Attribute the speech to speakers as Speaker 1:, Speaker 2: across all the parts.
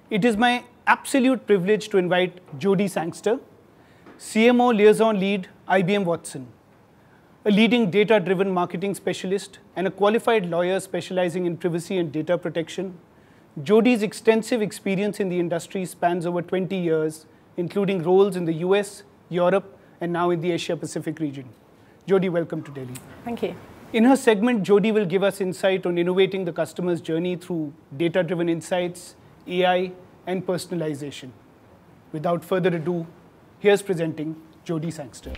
Speaker 1: It is my absolute privilege to invite Jody Sangster, CMO Liaison Lead, IBM Watson, a leading data-driven marketing specialist and a qualified lawyer specializing in privacy and data protection. Jody's extensive experience in the industry spans over 20 years, including roles in the US, Europe, and now in the Asia-Pacific region. Jody, welcome to Delhi.
Speaker 2: Thank you.
Speaker 1: In her segment, Jody will give us insight on innovating the customer's journey through data-driven insights, AI, and personalization. Without further ado, here's presenting Jody Sangster.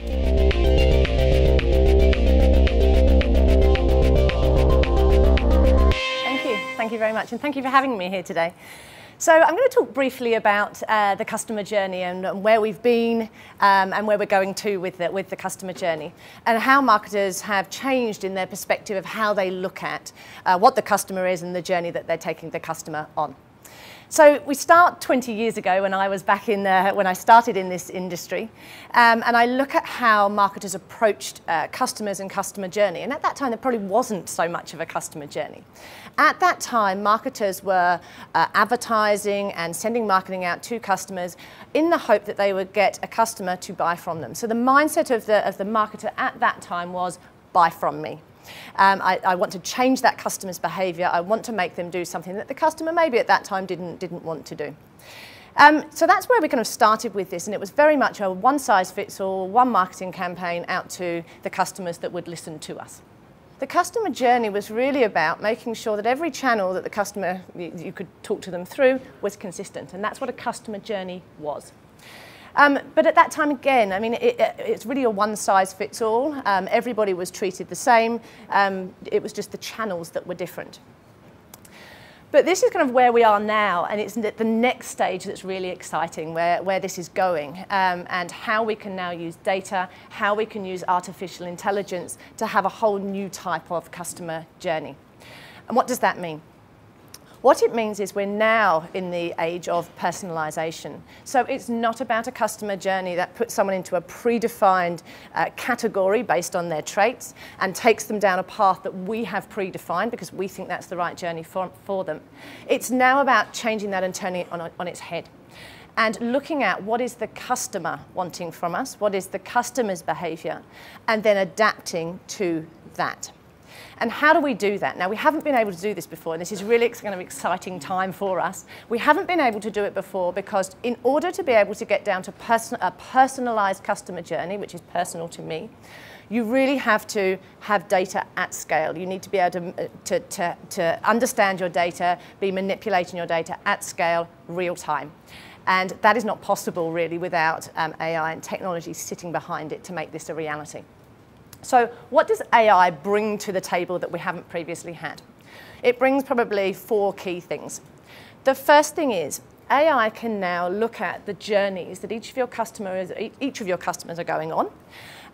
Speaker 2: Thank you very much, and thank you for having me here today. So I'm going to talk briefly about the customer journey and where we've been and where we're going to with the customer journey, and how marketers have changed in their perspective of how they look at what the customer is and the journey that they're taking the customer on. So we start 20 years ago when I was back when I started in this industry, and I look at how marketers approached customers and customer journey. And at that time, there probably wasn't so much of a customer journey. At that time, marketers were advertising and sending marketing out to customers in the hope that they would get a customer to buy from them. So the mindset of the marketer at that time was, buy from me. I want to change that customer's behavior. I want to make them do something that the customer maybe at that time didn't want to do. So that's where we kind of started with this, and it was very much a one-size-fits-all, one marketing campaign out to the customers that would listen to us. The customer journey was really about making sure that every channel that the customer, you could talk to them through, was consistent, and that's what a customer journey was. But at that time, again, I mean, it's really a one-size-fits-all. Everybody was treated the same. It was just the channels that were different. But this is kind of where we are now, and it's the next stage that's really exciting, where this is going, and how we can now use data, how we can use artificial intelligence to have a whole new type of customer journey. And what does that mean? What it means is we're now in the age of personalization. So it's not about a customer journey that puts someone into a predefined category based on their traits and takes them down a path that we have predefined because we think that's the right journey for them. It's now about changing that and turning it on its head, and looking at what is the customer wanting from us, what is the customer's behavior, and then adapting to that. And how do we do that? Now, we haven't been able to do this before, and this is really kind of exciting time for us. We haven't been able to do it before because in order to be able to get down to a personalized customer journey, which is personal to me, you really have to have data at scale. You need to be able to understand your data, be manipulating your data at scale, real time. And that is not possible really without AI and technology sitting behind it to make this a reality. So what does AI bring to the table that we haven't previously had? It brings probably 4 key things. The first thing is AI can now look at the journeys that each of your customers are going on,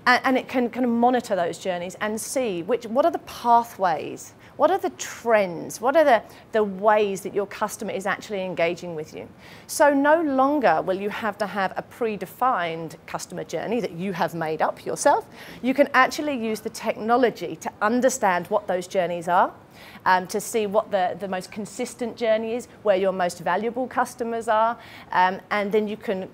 Speaker 2: and it can kind of monitor those journeys and see what are the pathways, what are the trends, what are the ways that your customer is actually engaging with you. So no longer will you have to have a predefined customer journey that you have made up yourself. You can actually use the technology to understand what those journeys are, to see what the most consistent journey is, where your most valuable customers are, and then you can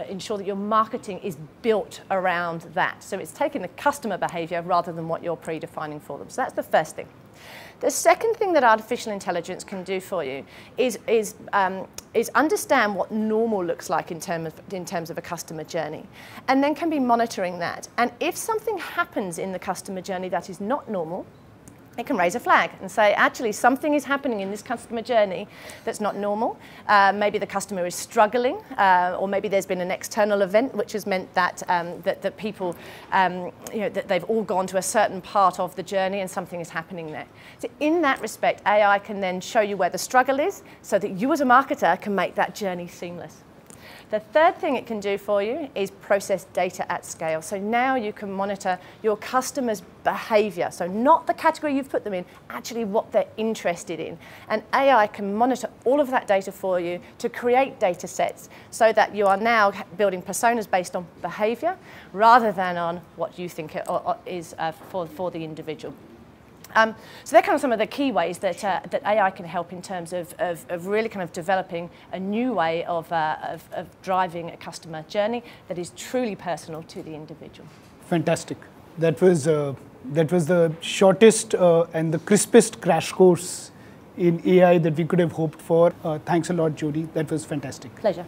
Speaker 2: ensure that your marketing is built around that. So it's taking the customer behavior rather than what you're predefining for them. So that's the first thing. The second thing that artificial intelligence can do for you is understand what normal looks like in terms of a customer journey, and then can be monitoring that. And if something happens in the customer journey that is not normal, it can raise a flag and say, actually, something is happening in this customer journey that's not normal. Maybe the customer is struggling, or maybe there's been an external event which has meant that that people, that they've all gone to a certain part of the journey and something is happening there. So in that respect, AI can then show you where the struggle is so that you as a marketer can make that journey seamless. The third thing it can do for you is process data at scale. So now you can monitor your customer's behavior. So not the category you've put them in, actually what they're interested in. And AI can monitor all of that data for you to create data sets so that you are now building personas based on behavior rather than on what you think it is for the individual. So they're kind of some of the key ways that, that AI can help in terms of really kind of developing a new way of driving a customer journey that is truly personal to the individual.
Speaker 1: Fantastic. That was the shortest and the crispest crash course in AI that we could have hoped for. Thanks a lot, Jody. That was fantastic.
Speaker 2: Pleasure.